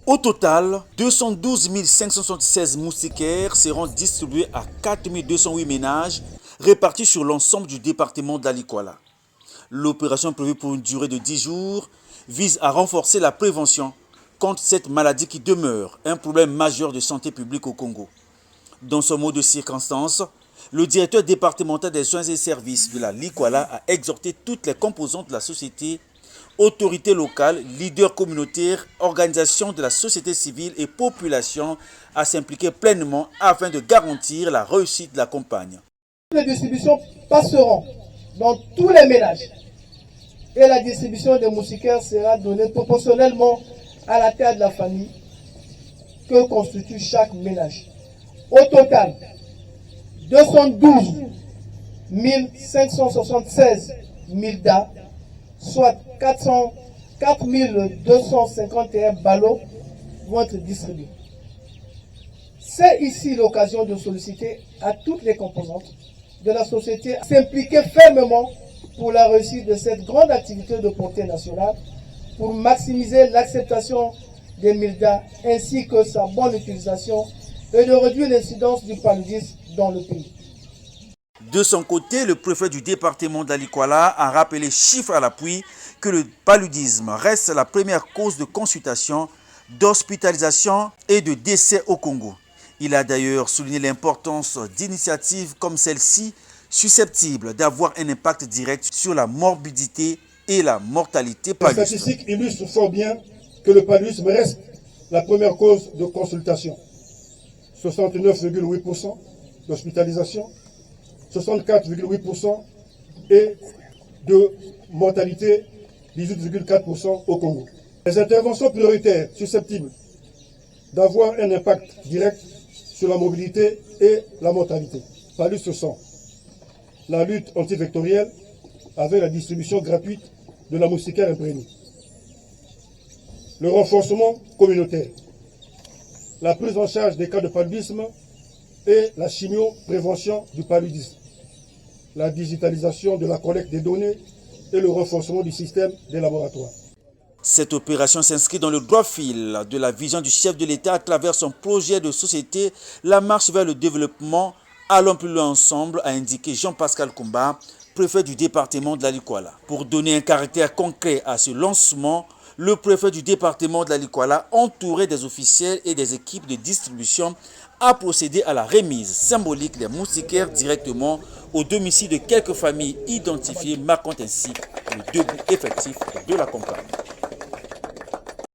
Au total, 212 576 moustiquaires seront distribués à 4 208 ménages répartis sur l'ensemble du département d'Alikwala. L'opération prévue pour une durée de 10 jours vise à renforcer la prévention contre cette maladie qui demeure un problème majeur de santé publique au Congo. Dans ce mot de circonstance, le directeur départemental des soins et services de la Likwala a exhorté toutes les composantes de la société, autorités locales, leaders communautaires, organisations de la société civile et population à s'impliquer pleinement afin de garantir la réussite de la campagne. Les distributions passeront dans tous les ménages et la distribution des moustiquaires sera donnée proportionnellement à la taille de la famille que constitue chaque ménage. Au total, 212 576 mildas, soit 4 251 ballots vont être distribués. C'est ici l'occasion de solliciter à toutes les composantes de la société à s'impliquer fermement pour la réussite de cette grande activité de portée nationale, pour maximiser l'acceptation des mildas ainsi que sa bonne utilisation et de réduire l'incidence du paludisme dans le pays. De son côté, le préfet du département d'Alikwala a rappelé chiffre à l'appui que le paludisme reste la première cause de consultation, d'hospitalisation et de décès au Congo. Il a d'ailleurs souligné l'importance d'initiatives comme celle-ci susceptibles d'avoir un impact direct sur la morbidité et la mortalité paludisme. Les statistiques illustrent fort bien que le paludisme reste la première cause de consultation. 69,8% d'hospitalisation, 64,8% et de mortalité, 18,4% au Congo. Les interventions prioritaires susceptibles d'avoir un impact direct sur la mobilité et la mortalité. Paludisme, ce sont la lutte antivectorielle avec la distribution gratuite de la moustiquaire imprégnée, le renforcement communautaire, la prise en charge des cas de paludisme et la chimio-prévention du paludisme, la digitalisation de la collecte des données et le renforcement du système des laboratoires. Cette opération s'inscrit dans le droit fil de la vision du chef de l'État à travers son projet de société La marche vers le développement. Allons plus loin ensemble, a indiqué Jean-Pascal Kumba, préfet du département de l'Alikwala. Pour donner un caractère concret à ce lancement, le préfet du département de l'Alikwala, entouré des officiels et des équipes de distribution, a procédé à la remise symbolique des moustiquaires directement au domicile de quelques familles identifiées, marquant ainsi le début effectif de la campagne.